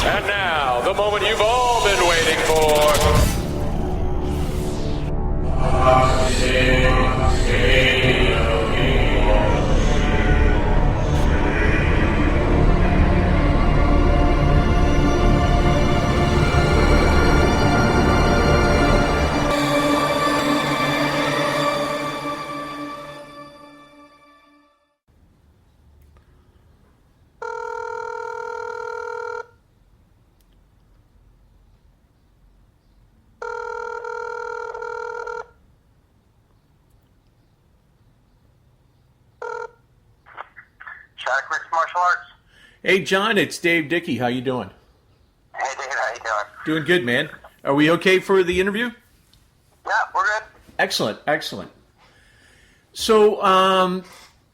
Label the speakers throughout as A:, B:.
A: And now, the moment you've all been waiting for.
B: Shaddock Exclusive Martial Arts.
C: Hey, John, it's Dave Dickey. How you doing?
B: Hey, Dave, how you doing?
C: Doing good, man. Are we okay for the interview?
B: Yeah, we're good.
C: Excellent, excellent. So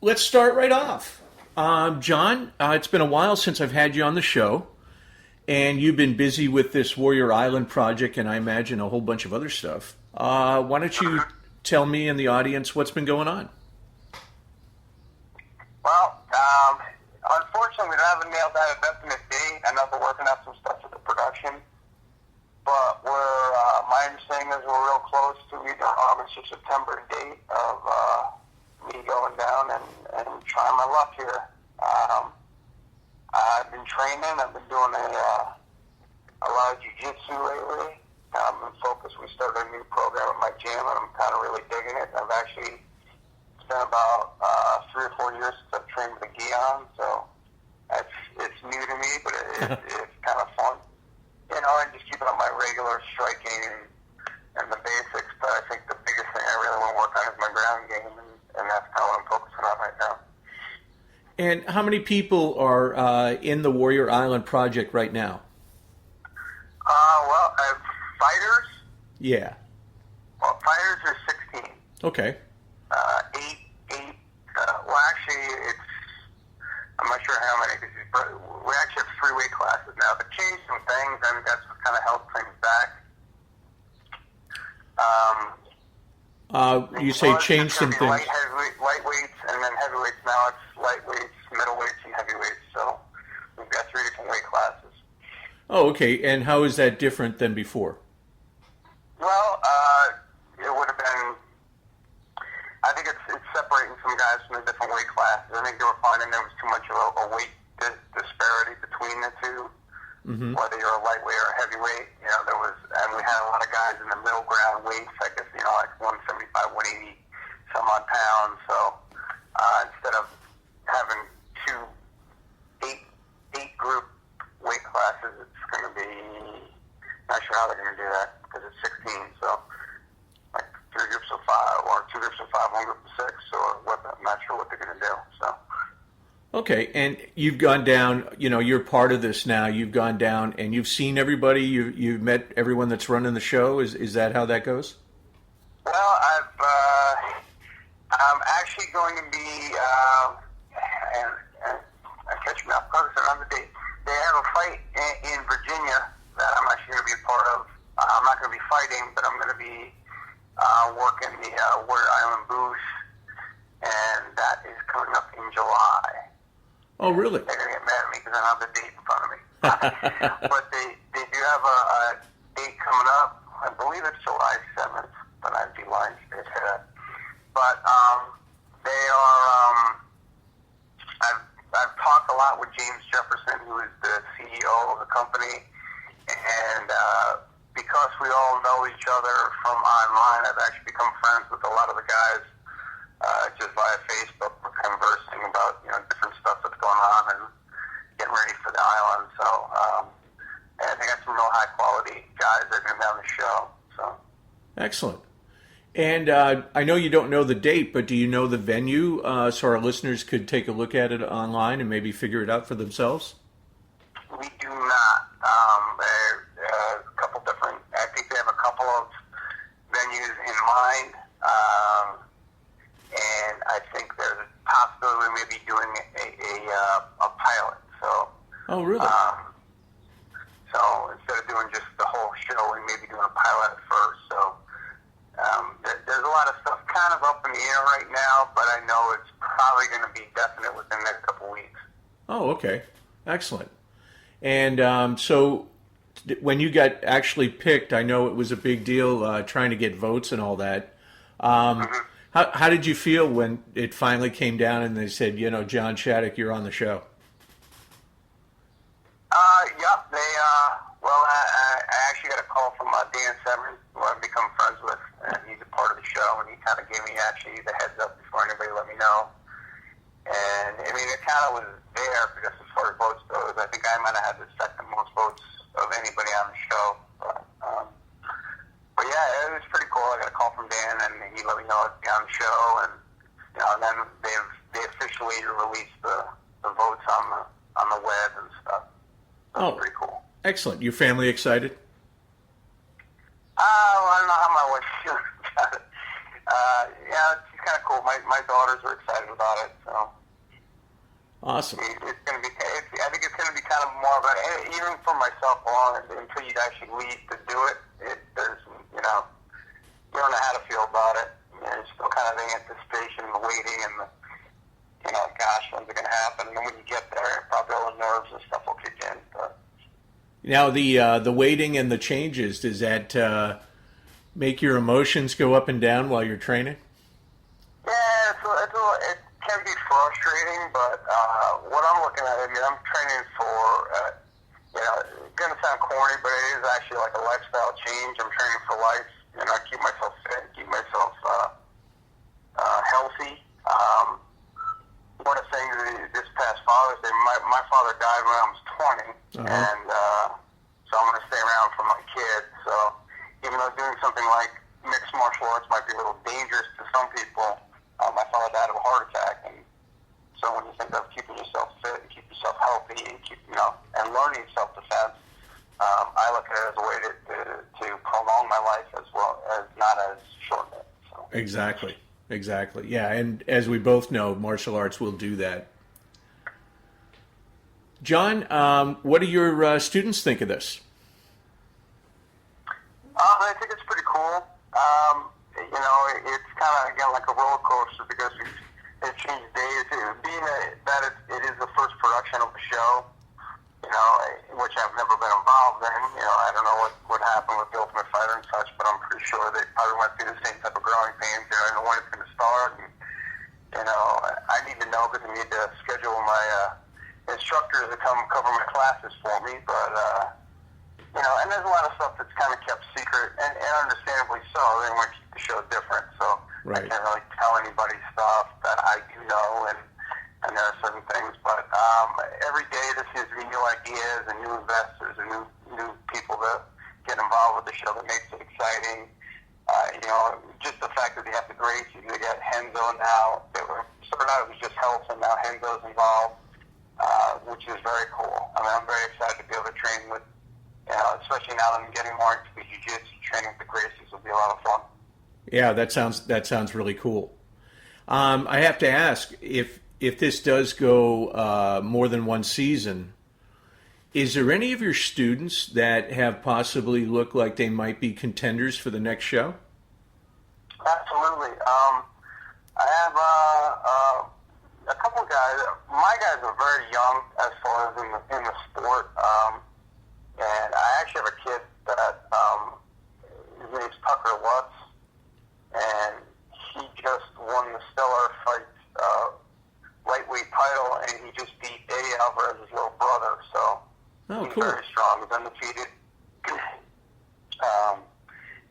C: let's start right off. John, it's been a while since I've had you on the show, and you've been busy with this Warrior Island project, and I imagine a whole bunch of other stuff. Why don't you tell me and the audience what's been going on?
B: Well, unfortunately, we haven't nailed down a definite date. I know they're working out some stuff with the production, but my understanding is we're real close to either August or September date of me going down and trying my luck here. I've been training. I've been doing a lot of jiu-jitsu lately. I've been focused. We started a new program at my gym, and I'm kind of really digging it. It's been about 3 or 4 years since I've trained with a gi on, so it's new to me, but it's kind of fun. You know, and just keeping up my regular striking and the basics, but I think the biggest thing I really want to work on is my ground game, and that's kind of what I'm focusing on right now.
C: And how many people are in the Warrior Island project right now?
B: Well, I have fighters.
C: Yeah.
B: Well, fighters are 16.
C: Okay.
B: Eight. Well, actually, I'm not sure how many. We actually have 3 weight classes now. But changed some things, and that's what kind of held things back.
C: You say change some things.
B: Lightweights, and then heavyweights. Now it's lightweights, middleweights, and heavyweights. So we've got 3 different weight classes.
C: Oh, okay. And how is that different than before?
B: Well, it would have been. I think it's separating some guys from the different weight classes. I think they were finding there was too much of a weight disparity between the two, whether you're a lightweight or a heavyweight. You know, and we had a lot of guys in the middle ground weights, I guess, you know, like 175, 180 some odd pounds. So instead of having 8 group weight classes, it's going to be, not sure how they're going to do that because it's 16. So like 3 groups of 5 or 2 groups of 5, 1 group of 6, or what, I'm not sure what they're going to do. So.
C: Okay, and you've gone down, you know, you're part of this now. You've gone down and you've seen everybody. You've met everyone that's running the show. Is that how that goes?
B: Well, I'm actually going to be, and I catch me off guard on the date. They have a fight in Virginia that I'm actually going to be a part of. I'm not going to be fighting, but I'm going to be working the Warrior Island booth, and that is coming up in July.
C: Oh, really?
B: They're going to get mad at me because I don't have the date in front of me. But they do have a date coming up. I believe it's July 7th, but I'd be lying to say that. But they are, I've talked a lot with James Jefferson, who is the CEO of the company, and because we all know each other from online, I've actually become friends with a lot of the guys just via Facebook. We're conversing about, you know, different stuff that's going on and getting ready for the island. So and I think I got some real high quality guys that are going to be on the show. So
C: excellent. And I know you don't know the date, but do you know the venue so our listeners could take a look at it online and maybe figure it out for themselves?
B: We do not. A couple different. I think they have a couple of venues in mind, and I think there's a possibility we may be doing a pilot. So.
C: Oh, really?
B: So instead of doing just the whole show, we may be doing a pilot at first. So there's a lot of stuff kind of up in the air right now, but I know it's probably going to be definite within the next couple weeks.
C: Oh, okay. Excellent. And so when you got actually picked, I know it was a big deal trying to get votes and all that. How did you feel when it finally came down and they said, John Shaddock, you're on the show?
B: Yep. I actually got a call from Dan Severin, who I've become friends with, and he's a part of the show, and he kind of gave me actually the heads up before anybody let me know. And, I mean, it kind of was there because as far as votes goes, I think I might have had the second most votes of anybody on the show. But yeah, it was pretty cool. I got a call from Dan, and he let me know I'd be on the show, and then they officially released the votes on the web and stuff. So it's pretty cool.
C: Excellent. Your family excited?
B: I don't know how my wife feels about it. Yeah, it's kind of cool. My daughters are excited about it, so.
C: Awesome.
B: It's going to be. I think it's going to be kind of more of a, even for myself alone, until you actually leave to do it. There's, you don't know how to feel about it. There's still kind of the anticipation, the waiting, and the, gosh, when's it going to happen? And then when you get there, probably all the nerves and stuff will kick in. But.
C: Now the waiting and the changes, does that make your emotions go up and down while you're training?
B: Yeah, it can be frustrating, but what I'm looking at, I'm training for, it's going to sound corny, but it is actually like a lifestyle change. I'm training for life, keep myself fit, keep myself healthy. One of the things this past Father's Day, my father died when I was 20, and so I'm going to stay around for my kids. So even though doing something like mixed martial arts might be a little dangerous to some people, my father died of a heart attack, and so when you think of keeping yourself fit and keep yourself healthy and and learning self-defense, I look at it as a way to prolong my life as well as not as shorten it. So.
C: Exactly. Yeah, and as we both know, martial arts will do that. John, what do your students think of this?
B: I think it's pretty cool. It's kind of, again, like a roller coaster because it changed days. Being that it is the first production of the show, which I've never been involved in. I don't know what happened with The Ultimate Fighter and such, but I'm pretty sure they probably went through the same type of growing pains. I know when it's going to start. And, I need to know because I need to schedule my instructors to come cover my classes for me. But, and there's a lot of stuff that's kind of kept secret, and understandably so. They want to keep the show different, so I can't really tell anybody stuff that I do know, and there are certain things. But every day there seems to be new ideas and new investors and new people that get involved with the show that makes it exciting. Just the fact that they have the Gracies, they got Henzo now. They were started out it was just Health, and now Henzo's involved, which is very cool. I'm very excited to be able to train with. Especially now that I'm getting more into the jiu-jitsu, training with the Gracies will be a lot of fun.
C: Yeah, that sounds really cool. I have to ask, if this does go more than one season, is there any of your students that have possibly looked like they might be contenders for the next show?
B: Absolutely. I have a couple of guys. My guys are very young as far as in the sport. And I actually have a kid that his name's Tucker Lutz, and he just won the Stellar Fight lightweight title, and he just beat Eddie Alvarez's little brother. So he's
C: cool.
B: Very strong. He's undefeated.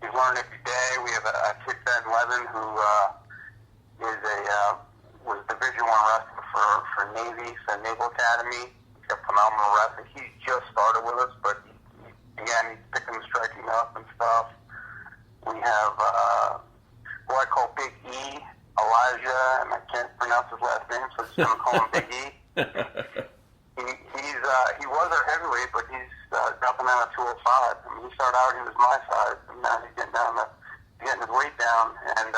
B: He's learning every day. We have a kid, Ben Levin, who was Division I wrestler for Navy, so Naval Academy. He's got phenomenal wrestling. He just started with us, but again, he's picking and striking up and stuff. We have what I call Big E, Elijah, and I can't pronounce his last name, so I'm just going to call him Big E. He was our heavyweight, but he's dropping down to 205. I mean, he started out, he was my size, and now he's getting his weight down, and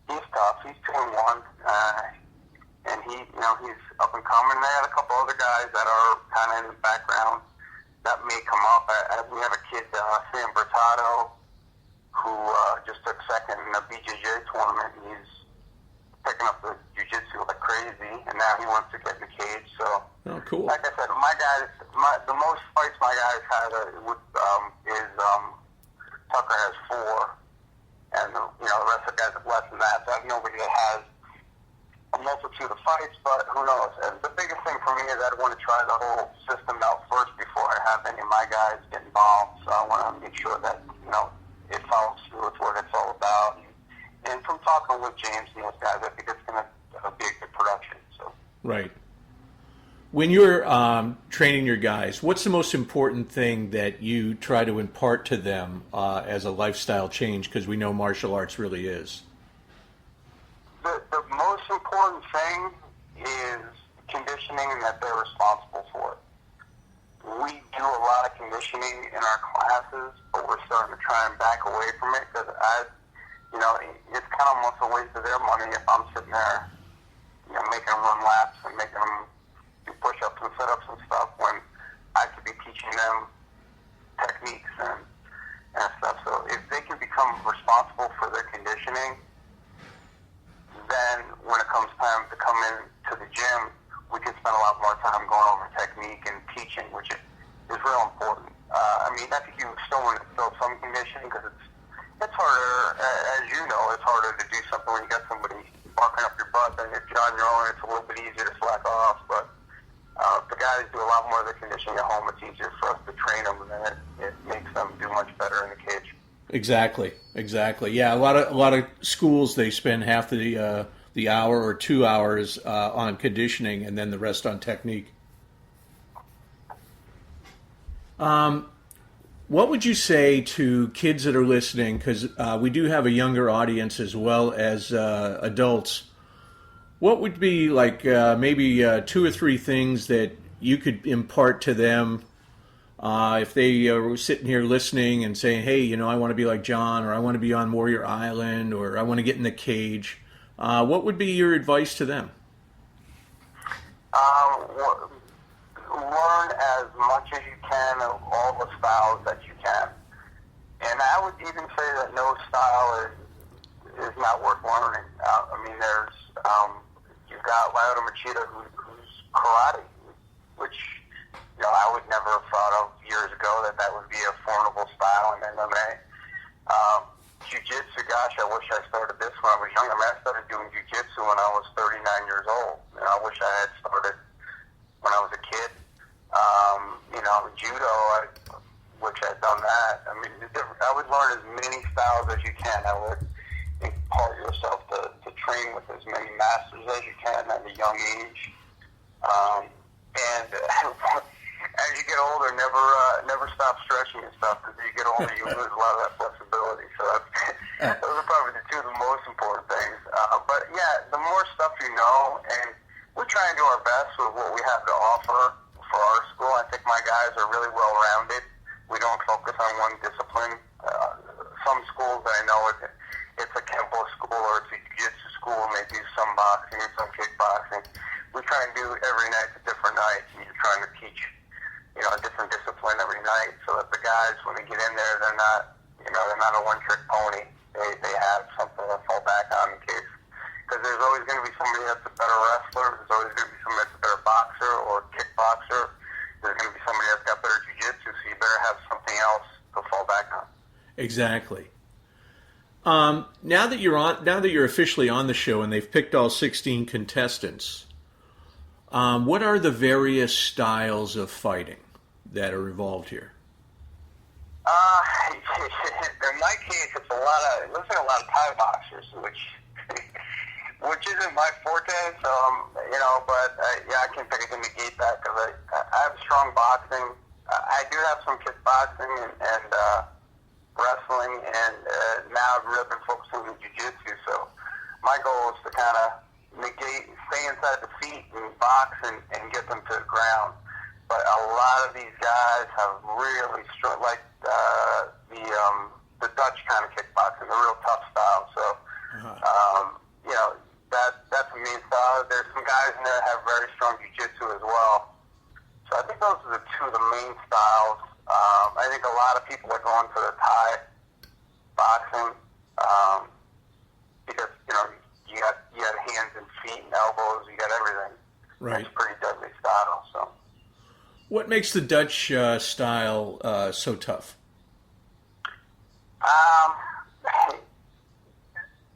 B: he's tough. He's 2-1, and he's up and coming. They had a couple other guys that are kind of in the background that may come up. We have a kid, Sam Bertato, who just took second in the BJJ tournament. He's picking up the jiu-jitsu like crazy, and now he wants to get in the cage. So,
C: Oh, cool.
B: like I said, my guys, the most fights my guys had is Tucker has 4, and the rest of the guys have less than that. So I have nobody that has a multitude of fights, but who knows? And the biggest thing for me is I want to try the whole system out first before I have any of my guys get involved. So I want to make sure that it follows through with what it's all about. And from talking with James and those guys, I think it's going to be a good production. So
C: Right. When you're training your guys, what's the most important thing that you try to impart to them as a lifestyle change? Because we know martial arts really is.
B: The most important thing is conditioning and that they're responsible for it. We do a lot of conditioning in our classes, but we're starting to try and back away from it because it's kind of almost a waste of their money if I'm sitting there, making them run laps and making them do push-ups and sit-ups and stuff when I could be teaching them techniques and stuff. So if they can become responsible for their conditioning, then when it comes time to come in to the gym, we can spend a lot more time going over technique and teaching, which is real important. I think you still want to build some conditioning because it's harder, as you know, it's harder to do something when you got somebody barking up your butt than if you're on your own. It's a little bit easier to slack off, but the guys do a lot more of the conditioning at home. It's easier for us to train them, and then it makes them do much better in the cage.
C: Exactly. Yeah, a lot of schools, they spend half the hour or 2 hours on conditioning and then the rest on technique. What would you say to kids that are listening? Because we do have a younger audience as well as adults. What would be maybe 2 or 3 things that you could impart to them if they were sitting here listening and saying, hey, I want to be like John, or I want to be on Warrior Island, or I want to get in the cage? What would be your advice to them?
B: Learn as much as you can of all the styles that you can. And I would even say that no style is not worth learning. You've got Lyoto Machida who's karate, which I would never have thought of years ago that would be a formidable style in MMA. Jiu-Jitsu, gosh, I wish I started this when I was young. I started doing Jiu-Jitsu when I was 39 years old. And I wish I had started when I was a kid. Judo, I wish I'd done that. I would learn as many styles as you can. I would impart yourself to train with as many masters as you can at a young age. And as you get older, never stop stretching and stuff, because as you get older, you lose a lot of that flexibility. So those are probably the 2 of the most important things. But yeah, the more stuff you know, and we try and do our best with what we have to offer for our school. I think my guys are really well-rounded. We don't focus on one discipline. Some schools that I know, it's a Kempo school or it's a jiu-jitsu school, and they do some boxing and some kickboxing. We try and do every night a different night, and you're trying to teach a different discipline every night, so that the guys, when they get in there, they're not a one-trick pony. They have something to fall back on in case, because there's always going to be somebody that's a better wrestler. There's always going to be somebody that's a better boxer or kickboxer. There's going to be somebody that's got better jiu-jitsu, so you better have something else to fall back on.
C: Exactly. Now that you're officially on the show and they've picked all 16 contestants, what are the various styles of fighting that are involved here?
B: In my case, it looks like a lot of Thai boxers, which isn't my forte. So, but I can pick it to negate that because I have strong boxing. I do have some kickboxing and wrestling, and now I've really been focusing on jiu-jitsu. So my goal is to kind of stay inside the feet and box and get them to the ground. But a lot of these guys have really strong, like the Dutch kind of kickboxing, the real tough style. So, that's a mean style. There's some guys in there that have very strong jiu-jitsu as well. So I think those are the 2 of the main styles. I think a lot of people are going for the Thai boxing because, you got hands and feet and elbows. You got everything.
C: Right.
B: It's a pretty deadly style. So.
C: What makes the Dutch style so tough?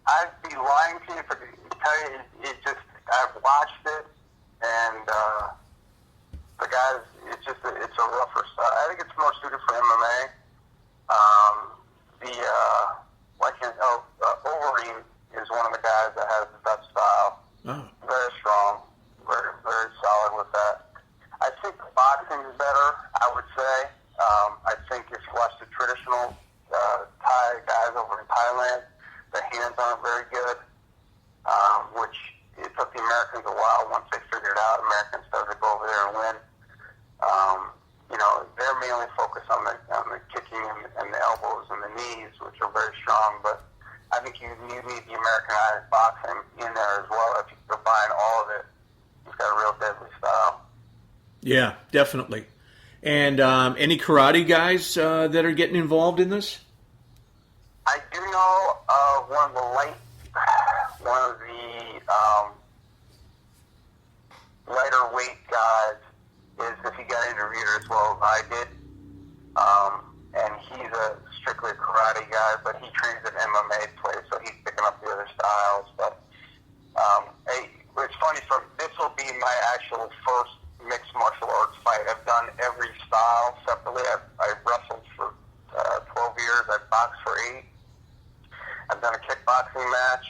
B: I'd be lying to you if I could tell you. It just I've watched it, and the guys. It's a rougher style. I think it's more suited for MMA. Overeem is one of the guys that has the Dutch style.
C: Oh.
B: Very strong, very very solid with that. I think the boxing is better. I would say. I think if you watch the traditional Thai guys over in Thailand, the hands aren't very good, which it took the Americans a while. Once they figured it out, Americans started to go over there and win. They're mainly focused on the kicking and the elbows and the knees, which are very strong. But I think you need the Americanized boxing in there as well. If you combine all of it, you've got a real deadly style.
C: Yeah, definitely. And any karate guys that are getting involved in this?
B: I do know one of the lighter weight guys is if he got interviewed as well as I did, and he's strictly a karate guy, but he trains at MMA place, so he's picking up the other styles. But it's funny, this will be my actual first mixed martial arts fight. I've done every style separately. I've wrestled for 12 years. I've boxed for 8. I've done a kickboxing match.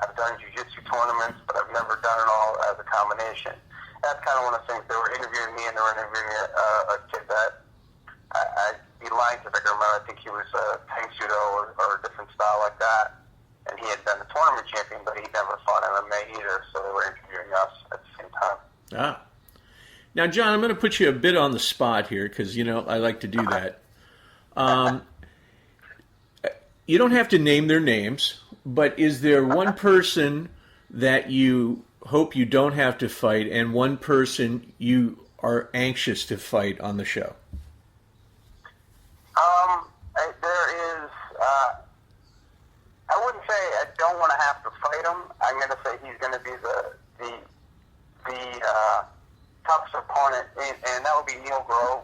B: I've done jiu-jitsu tournaments, but I've never done it all as a combination. That's kind of one of the things. They were interviewing me, and they were interviewing a kid that I'd be lying if I could remember. I think he was Tang Sudo or a different style like that. And he had been a tournament champion, but he never fought MMA either, so they were interviewing us at the same time.
C: Ah. Now, John, I'm going to put you a bit on the spot here because, I like to do that. You don't have to name their names, but is there one person that you hope you don't have to fight and one person you are anxious to fight on the show?
B: There is, I wouldn't say I don't want to have to fight him. I'm going to say he's going to be the toughest opponent, and that would be Neil Grove.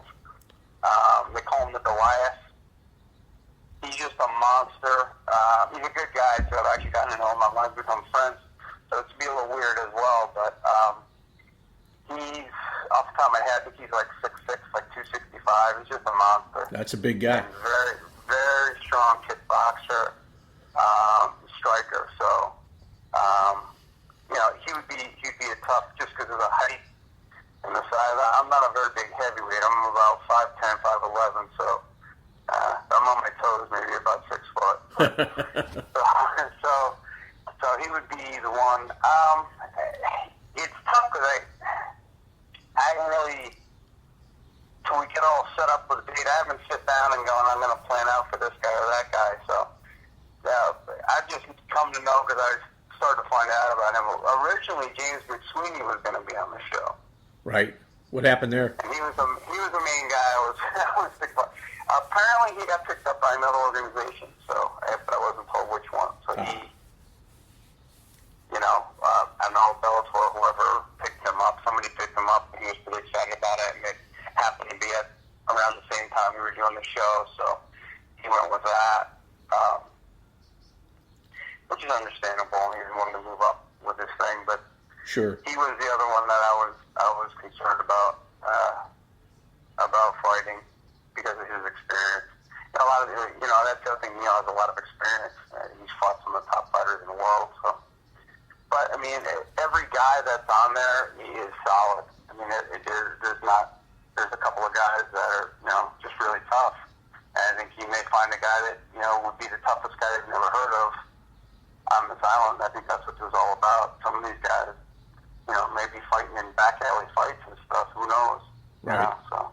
B: They call him the Goliath. He's just a monster. He's a good guy, so I've actually gotten to know him. I want to become friends, so it's be a little weird as well. But he's, off the top of my head, I think he's like 6'6", like 265. He's just a monster.
C: That's a big guy.
B: He's very, very strong kickboxer, striker. So, he'd be a tough just because of the height and the size. I'm not a very big heavyweight. I'm about 5'10", 5'11", so I'm on my toes, maybe about 6 foot. so he would be the one. It's tough because I really, till we get all set up with a date, I haven't sit down and gone, I'm going to plan out for this guy or that guy. So I've just come to know because I started to find out about him. Originally, James McSweeney was going to be on the show.
C: Right. What happened there?
B: And he was the main guy I was thinking about. Apparently, he got picked up by another organization, but I wasn't told which one. So he, I don't know, Bellator, whoever picked him up, somebody picked him up, and he was pretty excited about it, and it happened to be around the same time we were doing the show, so he went with that, which is understandable. He wanted to move up with this thing, but
C: sure,
B: he was the other one that I was concerned about fighting because of his experience. A lot of that's the other thing. Has a lot of experience. He's fought some of the top fighters in the world. So, but I mean, every guy that's on there is solid. I mean, there's a couple of guys that are just really tough. And I think you may find a guy that would be the toughest guy you've never heard of on this island. I think that's what it was all about. Some of these guys, maybe fighting in back alley fights and stuff. Who knows?
C: Right.
B: So.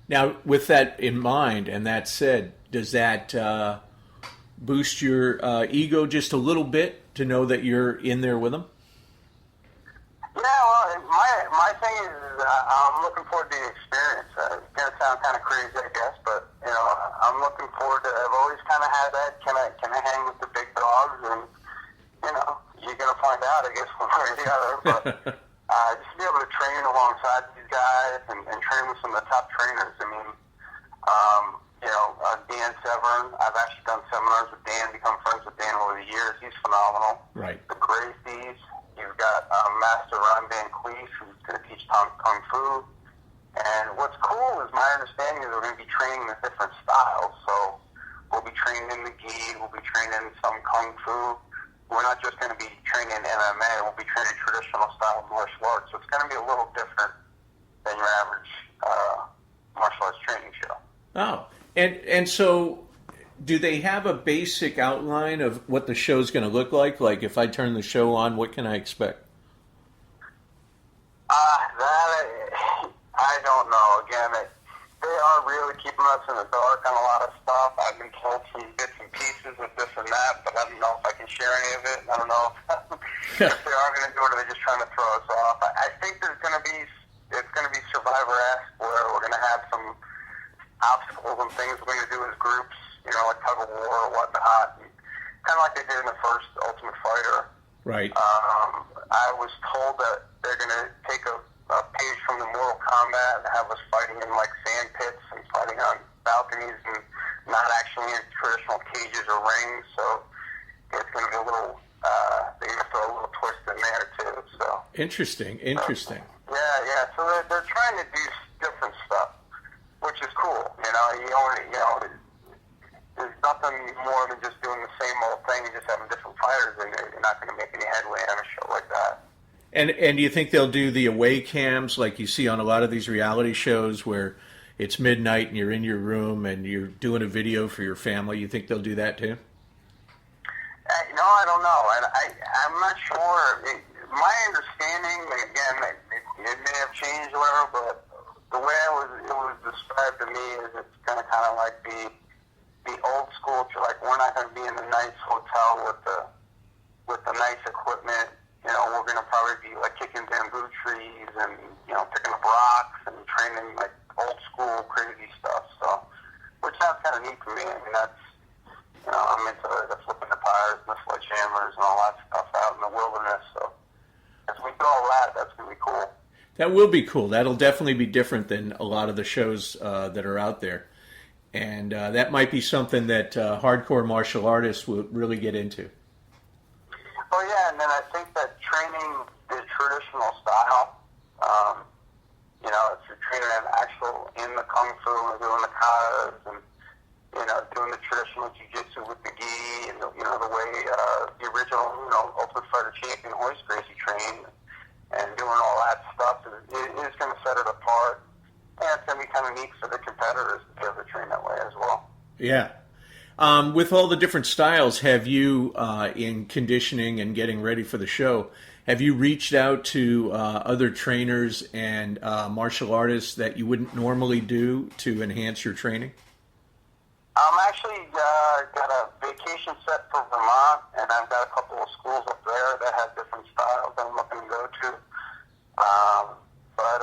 C: Now, with that in mind and that said, does that boost your ego just a little bit to know that you're in there with them?
B: Yeah, well, my thing is I'm looking forward to the experience. It's going to sound kind of crazy, I guess, but I'm looking forward to. I've always kind of had that. Can I hang with the big dogs? And Severn. I've actually done seminars with Dan, become friends with Dan over the years. He's phenomenal.
C: Right.
B: The Gracies. You've got Master Ron Van Cleef, who's going to teach Kung Fu. And what's cool is my understanding is we're going to be training in different styles. So we'll be training in the gi, we'll be training in some Kung Fu. We're not just going to be training MMA, we'll be training traditional style martial arts. So it's going to be a little different than your average martial arts training show.
C: Oh, and so do they have a basic outline of what the show's going to look like? Like if I turn the show on, what can I expect?
B: I don't know. Again, they are really keeping us in the dark on a lot of stuff. I've been told some bits and pieces of this and that, but I don't know if I can share any of it. I don't know if they are going to do it or they're just trying to throw us off. I think it's going to be Survivor-esque where we're going to have some obstacles and things we're going to do as groups, like tug of war or whatnot. Kind of like they did in the first Ultimate Fighter.
C: Right.
B: I was told that they're going to take a page from the Mortal Kombat and have us fighting in like sand pits and fighting on balconies and not actually in traditional cages or rings. So it's going to be a little, they're going to throw a little twist in there too. So
C: Interesting.
B: yeah. So they're trying to do different stuff, which is cool. There's nothing more than just doing the same old thing and just having different fighters in there. You're not going to make any headway on a show like that.
C: And do you think they'll do the away cams like you see on a lot of these reality shows where it's midnight and you're in your room and you're doing a video for your family? You think they'll do that too?
B: No, I don't know. And I'm not sure. My understanding, again, it may have changed or whatever, but the way it was described to me is it's going to kind of like be the old school. Like we're not going to be in the nice hotel with the nice equipment. We're going to probably be like kicking bamboo trees and picking up rocks and training like old school crazy stuff. So, which sounds kind of neat to me. I mean, that's I'm into the flipping the tires and the sledgehammers and all that stuff out in the wilderness. So, as we do all that, that's going to be cool.
C: That will be cool. That'll definitely be different than a lot of the shows that are out there. And that might be something that hardcore martial artists will really get into.
B: Oh, yeah, and then I think that training the traditional style, if you're training in the Kung Fu and doing the katas and, doing the traditional jiu-jitsu with the gi and, the way the original, Ultimate Fighter champion Royce Gracie trained and doing all that stuff is going to set it apart. And it's going to be kind of neat for the competitors to be able to train that way as well.
C: Yeah. With all the different styles, have you, in conditioning and getting ready for the show, have you reached out to other trainers and martial artists that you wouldn't normally do to enhance your training?
B: I'm actually got a vacation set for Vermont, and I've got a couple of schools up there that have different styles that I'm looking to go to. But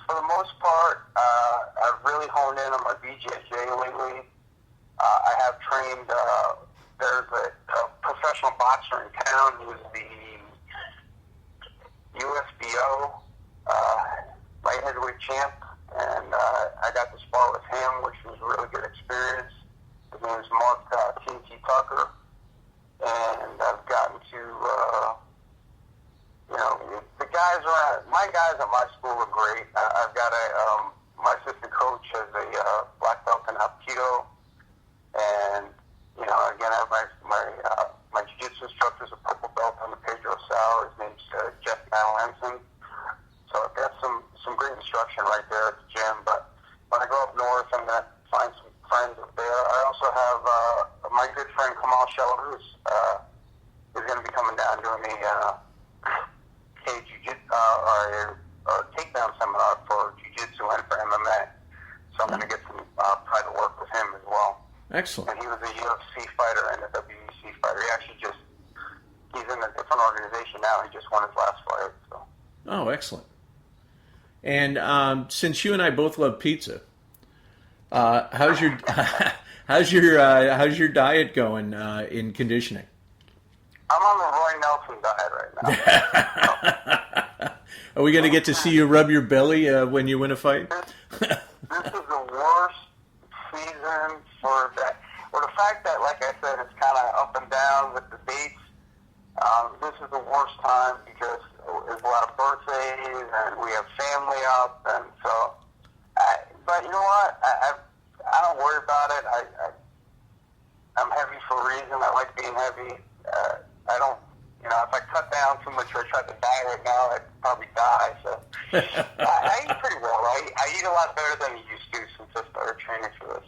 B: for the most part, I've really honed in on my BJJ lately. I have trained, there's a professional boxer in town who's the USBO light heavyweight champ, and I got to spar with him, which was a really good experience. His name is Mark T.T. Tucker, and I've gotten to, the guys my guys at my school are great. I've got my assistant coach has a black belt in Hapkido. And, again, I have my jiu-jitsu instructor's a purple belt on the Pedro Sal. His name's Jeff Madelanson. So I've got some great instruction right there at the gym. But when I go up north, I'm going to find some friends up there. I also have my good friend Kamal Shelarus is going to be coming down doing a takedown seminar for jiu-jitsu and for MMA. So I'm going to get some private work with him as well.
C: Excellent.
B: And he was a UFC fighter and a WEC fighter. He's in a different organization now. He just won his last fight. So.
C: Oh, excellent. And since you and I both love pizza, how's your how's your diet going in conditioning?
B: I'm on the Roy Nelson diet right now.
C: Are we going to get to see you rub your belly when you win a fight?
B: This is the worst season for that. Or the fact that, like I said, it's kind of up and down with the dates. This is the worst time because there's a lot of birthdays and we have family up, and so. But you know what? I don't worry about it. I'm heavy for a reason. I like being heavy. I don't. You know, if I cut down too much or I tried to die right now, I'd probably die. So I eat pretty well. I eat a lot better than I used to since I started training for this.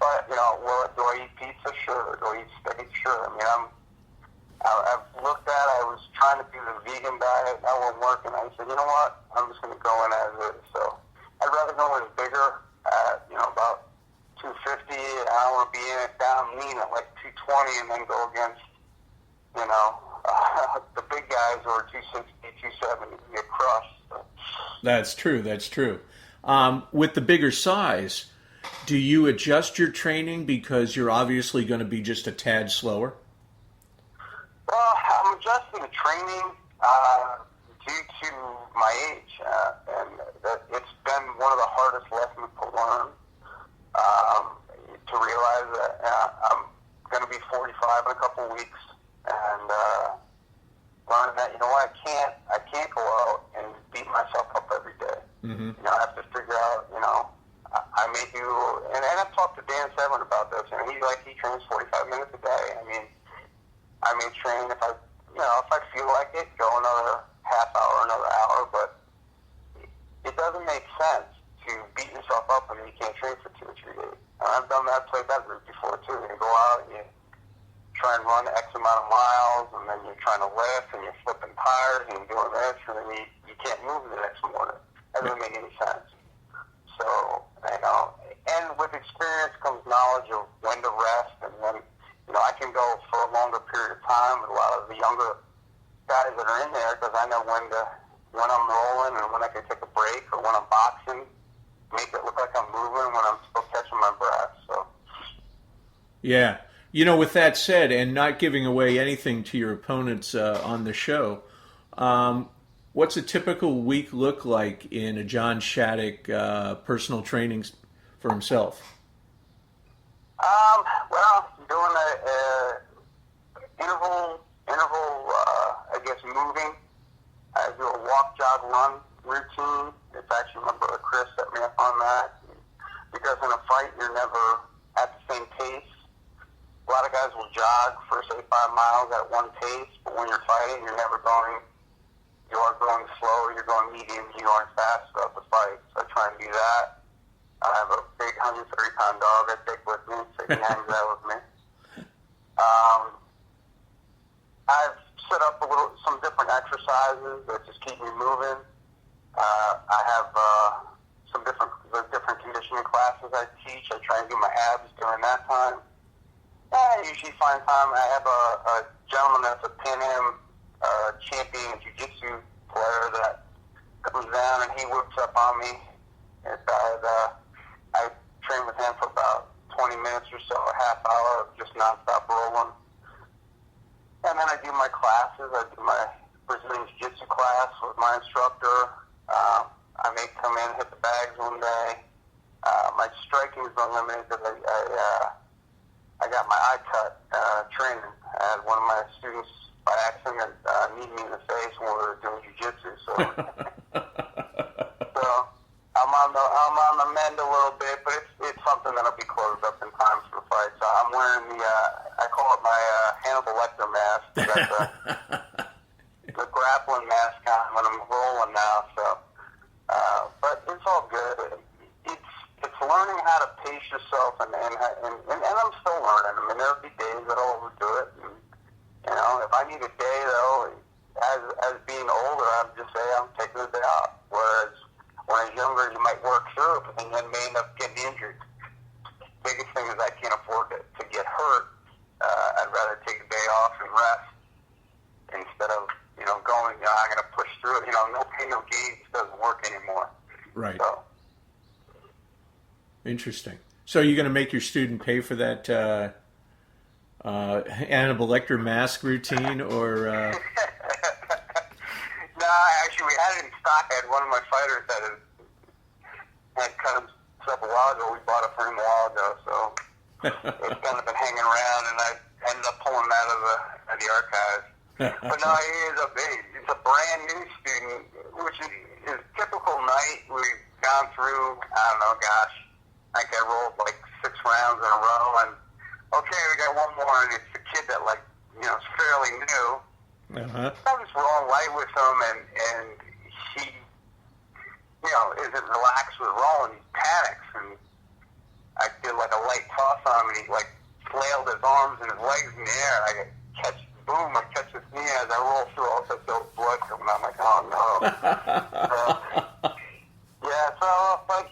B: But, you know, do I eat pizza? Sure. Do I eat steak? Sure. I mean, I've looked at it. I was trying to do the vegan diet. That wasn't working. I said, you know what? I'm just going to go in as is. So I'd rather go in bigger, you know, about 250. I don't want to be in it down lean at like 220 and then go against, you know, the big guys who are 260, 270 get crushed. So.
C: That's true. That's true. With the bigger size, do you adjust your training because you're obviously going to be just a tad slower?
B: Well, I'm adjusting the training due to my age, and it's been one of the hardest lessons to learn. To realize that I'm going to be 45 in a couple of weeks, and learn that, you know what, I can't go out and beat myself up every day.
C: Mm-hmm.
B: You know, I have to figure out, you know, I may do, and I've talked to Dan Severn about this, and he trains 45 minutes a day. I mean, I may train if I feel like it, go another half hour, another hour, but it doesn't make sense to beat yourself up when you can't train for 2 or 3 days. And I've done that, played that route before too. You go out and you try and run X amount of miles, and then you're trying to lift, and you're flipping tires, and you're doing this, and then you can't move the next morning. That doesn't make any sense. So, you know, and with experience comes knowledge of when to rest, and when, you know, I can go for a longer period of time with a lot of the younger guys that are in there, because I know when I'm rolling and when I can take a break, or when I'm boxing, make it look like I'm moving when I'm still catching my breath. So.
C: Yeah. You know, with that said, and not giving away anything to your opponents on the show, what's a typical week look like in a John Shaddock personal training for himself?
B: Well, doing a interval, I guess, moving. I do a walk, jog, run routine. It's actually my brother Chris set me up on that. Because in a fight, you're never at the same pace. A lot of guys will jog for, say, 5 miles at one pace, but when you're fighting, you are going slow, you're going medium, you aren't fast throughout the fight. So I try and do that. I have a big 130-pound dog I take with me, so he hangs out with me. I've set up some different exercises that just keep me moving. I have some different conditioning classes I teach. I try and do my abs during that time. I usually find time. I have a gentleman that's a Pan Am champion jiu-jitsu player that comes down and he whips up on me. I train with him for about 20 minutes or so, a half hour of just nonstop rolling. And then I do my classes. I do my Brazilian jiu-jitsu class with my instructor. I may come in, hit the bags one day. My striking is unlimited because I got my eye cut training. I had one of my students by accident knee me in the face when we were doing jiu-jitsu. So, I'm on the mend a little bit, but it's something that'll be closed up in time for the fight. So I'm wearing I call it my Hannibal Lecter mask. That's the grappling mask on when I'm rolling now. So, but it's all good. It's learning how to pace yourself, and I'm still learning. I mean, there'll be days that I'll overdo it. And, you know, if I need a day, though, as being older, I'd just say I'm taking a day off. Whereas when I was younger, you might work through it, but then you may end up getting injured. Biggest thing is I can't afford to get hurt. I'd rather take a day off and rest instead of, you know, going, I'm going to push through it. You know, no pain, no gain doesn't work anymore.
C: Right.
B: So.
C: Interesting. So you're going to make your student pay for that Hannibal Lecter mask routine, or?
B: No, actually, we had it in stock. I had one of my fighters that had cut himself a while ago. We bought it for him a while ago, so it's kind of been hanging around, and I ended up pulling him out of the archives. But no, he's a brand new student, which is his typical night. We've gone through, I don't know, gosh, I think I rolled like 6 rounds in a row, and okay, we got one more, and it's a kid that, like, is fairly new.
C: Uh-huh.
B: I was rolling light with him, and he, isn't relaxed with rolling. He panics, and I did like a light toss on him, and he like flailed his arms and his legs in the air. I catch his knee as I roll through. All sorts of blood coming out. I'm like, oh no. But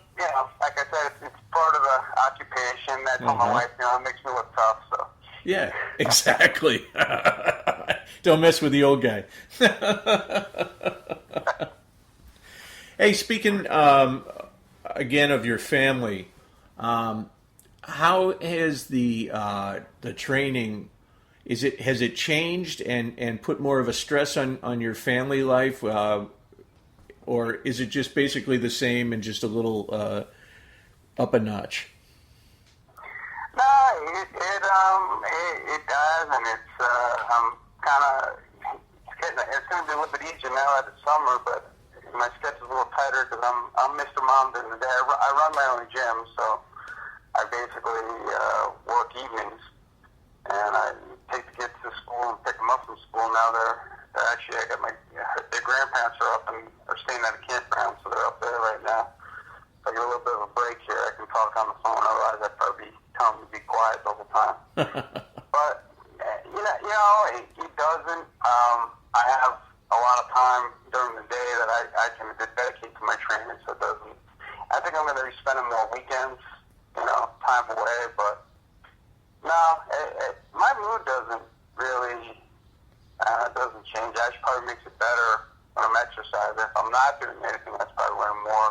B: like I said, it's part of the occupation. That's all my wife, it makes me look tough. So.
C: Yeah, exactly. Don't mess with the old guy. Hey, speaking again of your family, how has the training? Has it changed and put more of a stress on your family life, or is it just basically the same and just a little up a notch?
B: No, it does, and it's it's going to be a little bit easier now that it's summer, but my schedule's a little tighter because I'm Mr. Mom during the day. I run my own gym, so I basically work evenings, and I take the kids to school and pick them up from school. Now they're actually, their grandparents are up and are staying at a campground, so they're up there right now. So I get a little bit of a break here. I can talk on the phone, otherwise I'd probably be telling them to be quiet the whole time. But, it doesn't. I have a lot of time during the day that I can dedicate to my training, so it doesn't. I think I'm going to be spending more weekends, time away, but no, my mood doesn't really, doesn't change. Actually, probably makes it better when I'm exercising. If I'm not doing anything, that's probably when I'm more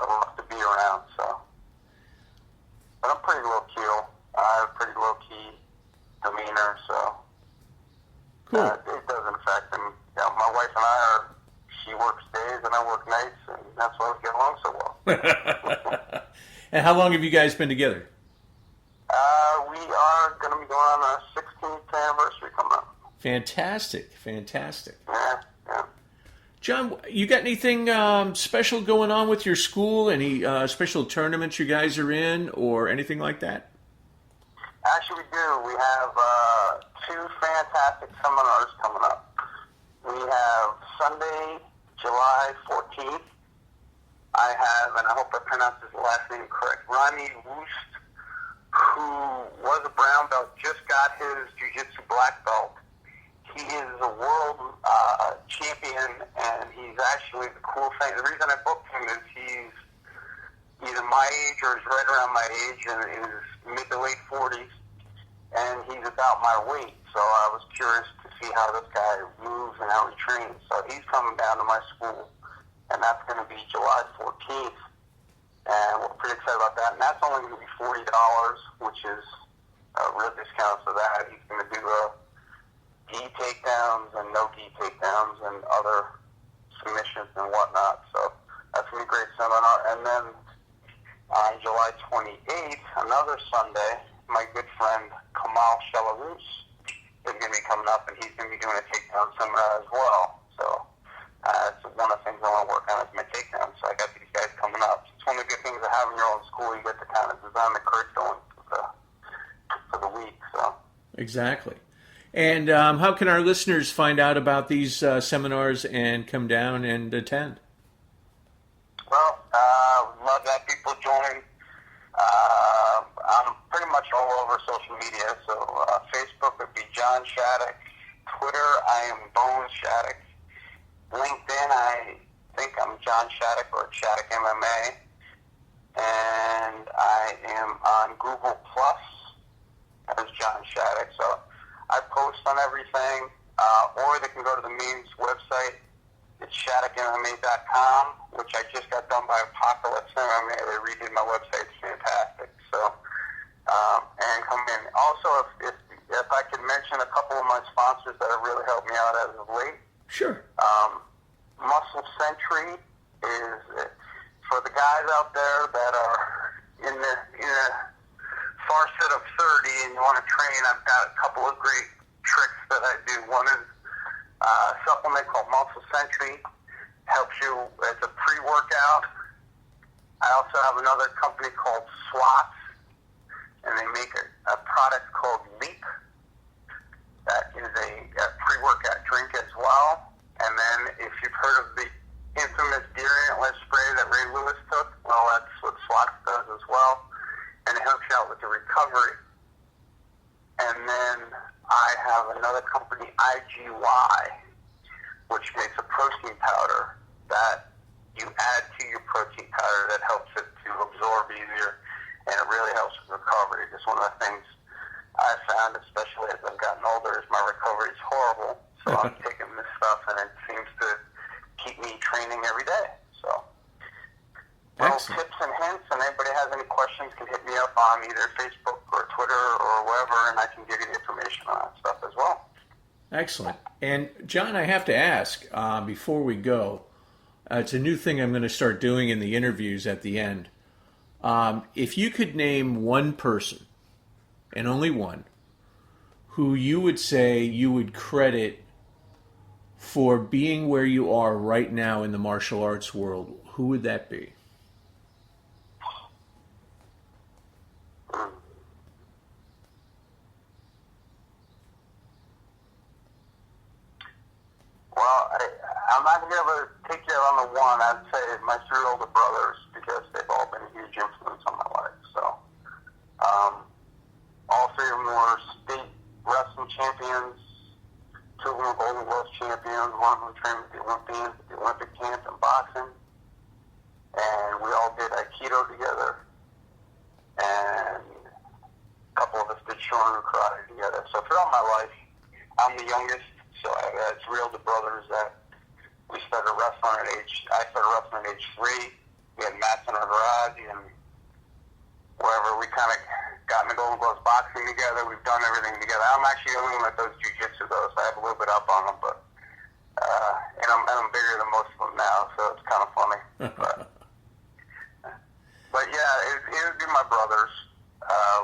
B: rough to be around, so. But I'm pretty low-key. I have a pretty low-key demeanor, so.
C: Cool.
B: It doesn't affect them. My wife and she works days and I work nights, and that's why we get along so well.
C: And how long have you guys been together?
B: We are going to be going on our 16th anniversary coming up.
C: Fantastic.
B: Yeah.
C: John, you got anything special going on with your school? Any special tournaments you guys are in or anything like that?
B: Actually, we do. We have 2 fantastic seminars coming up. We have Sunday, July 14th. I have, and I hope I pronounced his last name correct, Ronnie Woost, who was a brown belt, just got his jiu-jitsu black belt. He is a world champion, and he's actually the cool thing. The reason I booked him is he's either my age or he's right around my age, in his mid to late 40s, and he's about my weight. So I was curious to see how this guy moves and how he trains. So he's coming down to my school, and that's going to be July 14th, and we're pretty excited about that. And that's only going to be $40, which is a real discount for that. He's going to do gi takedowns and no gi takedowns and other submissions and whatnot. So that's going to be a great seminar. And then on July 28th, another Sunday, my good friend Kamal Shalarus is going to be coming up, and he's going to be doing a takedown seminar as well. So that's one of the things I want to work on is my takedown. So I got these guys coming up. It's one of the good things of having your own school. You get to kind of design the curriculum for the week. So
C: Exactly. And how can our listeners find out about these seminars and come down and attend?
B: Well, love to have people join. I'm pretty much all over social media. So Facebook would be John Shaddock. Twitter, I am Bones Shaddock. LinkedIn, I think I'm John Shaddock or Shaddock MMA. And I am on Google Plus as John Shaddock. So I post on everything, or they can go to the main website. It's ShaddockMMA.com, which I just got done by Apocalypse MMA. They redid my website. It's fantastic. So, and come in. Also, if I could mention a couple of my sponsors that have really helped me out as of late.
C: Sure.
B: Muscle Century is for the guys out there that are in the far set of 30 mean, I've got a couple of great tricks that I do. One is a supplement called Muscle Century. Helps you as a pre-workout. I also have another company called Slots, and they make a product called Leap. That is a pre-workout drink as well. And then if you've heard of the infamous deer antler spray that Ray Lewis took, well, that's what Slots does as well. And it helps you out with the recovery. And then I have another company, IGY, which makes a protein powder that you add to your protein powder that helps it to absorb easier, and it really helps with recovery. Just one of the things I found, especially as I've gotten older, is my recovery is horrible. So I'm taking this stuff, and it seems to keep me training every day. So little tips and hints, and anybody has any questions can hit me up on either Facebook or Twitter or wherever, and I can give you the information on that stuff as well.
C: Excellent. And John, I have to ask before we go, it's a new thing I'm going to start doing in the interviews at the end. If you could name one person, and only one, who you would say you would credit for being where you are right now in the martial arts world, who would that be?
B: Well, I'm not going to be able to take you on the one. I'd say my three older brothers, because they've all been a huge influence on my life. So, all three of them were state wrestling champions. Two of them were Golden Gloves champions. One of them trained with the Olympians at the Olympic camp in boxing. And we all did Aikido together. And a couple of us did Shorin karate together. So throughout my life, I'm the youngest. So I had three older brothers that we started wrestling at I started wrestling at age 3. We had mats in our garage, and wherever we kind of got in the Golden Gloves boxing together, we've done everything together. I'm actually the only one that does jiu-jitsu though, so I have a little bit up on them, but and I'm bigger than most of them now, so it's kind of funny. But yeah, it would be my brothers.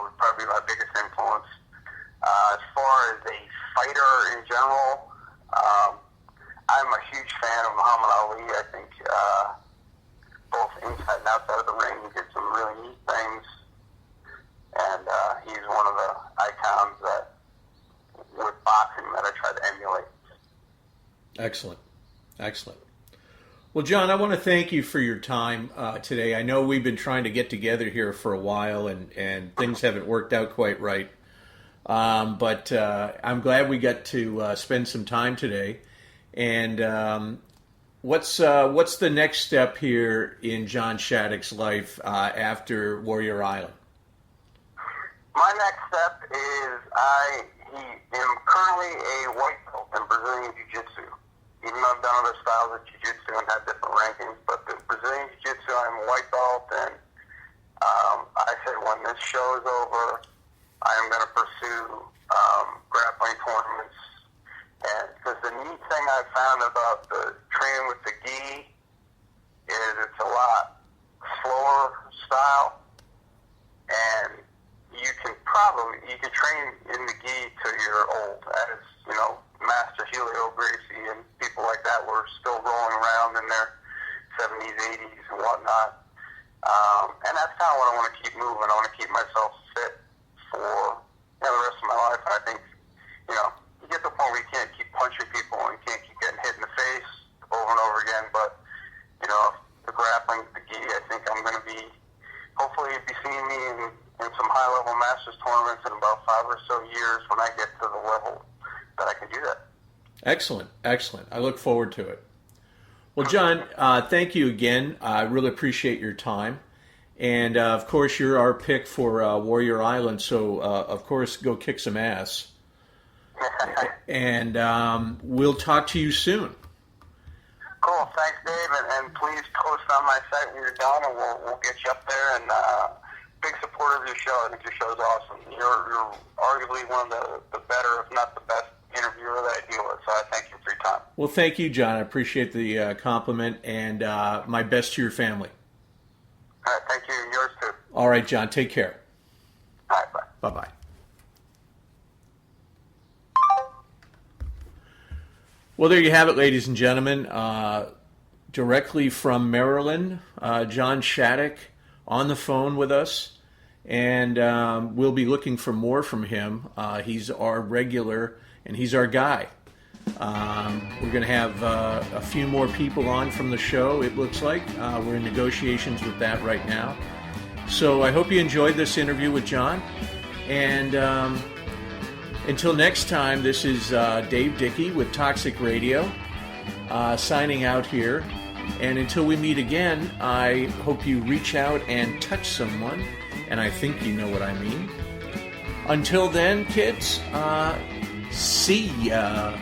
B: Would probably be my biggest influence. As far as a fighter in general, I'm a huge fan of Muhammad Ali. I think both inside and outside of the ring, he did some really neat things, and he's one of the icons that with boxing that I try to emulate.
C: Excellent. Excellent. Well, John, I want to thank you for your time today. I know we've been trying to get together here for a while, and things haven't worked out quite right. But I'm glad we got to spend some time today. And what's the next step here in John Shaddock's life after Warrior Island?
B: My next step is I am currently a white belt in Brazilian Jiu-Jitsu. Even though I've done other styles of Jiu-Jitsu and had different rankings, but the Brazilian Jiu-Jitsu, I'm a white belt, and I said when this show is over, I am going to pursue grappling tournaments. And because the neat thing I found about the training with the gi is it's a lot slower style, and you can train in the gi till you're old, as you know, Master Helio Gracie and people like that were still rolling around in their 70s, 80s, and whatnot. And that's kind of what I want to keep moving. I want to keep myself fit for the rest of my life. I think, you get to the point where you can't keep punching people and you can't keep getting hit in the face over and over again. But, the grappling, the gi, I think I'm going to be, hopefully you'll be seeing me in some high-level Masters tournaments in about 5 or so years when I get to the level that I can do that.
C: Excellent. Excellent. I look forward to it. Well, John, thank you again. I really appreciate your time. And, of course, you're our pick for Warrior Island, so, of course, go kick some ass. And we'll talk to you soon.
B: Cool. Thanks, Dave. And please post on my site when you're done, and we'll get you up there. And big supporter of your show. I think your show is awesome. You're arguably one of the better, if not the best, interviewer that I deal with. So I thank you for your time.
C: Well, thank you, John. I appreciate the compliment, and my best to your family.
B: All right. Thank you. Yours too.
C: All right, John. Take care.
B: All right. Bye.
C: Bye-bye. Well, there you have it, ladies and gentlemen. Directly from Maryland, John Shaddock on the phone with us, and we'll be looking for more from him. He's our regular, and he's our guy. We're going to have a few more people on from the show, it looks like. We're in negotiations with that right now. So I hope you enjoyed this interview with John. And until next time, this is Dave Dickey with Toxic Radio, signing out here. And until we meet again, I hope you reach out and touch someone. And I think you know what I mean. Until then, kids, see ya.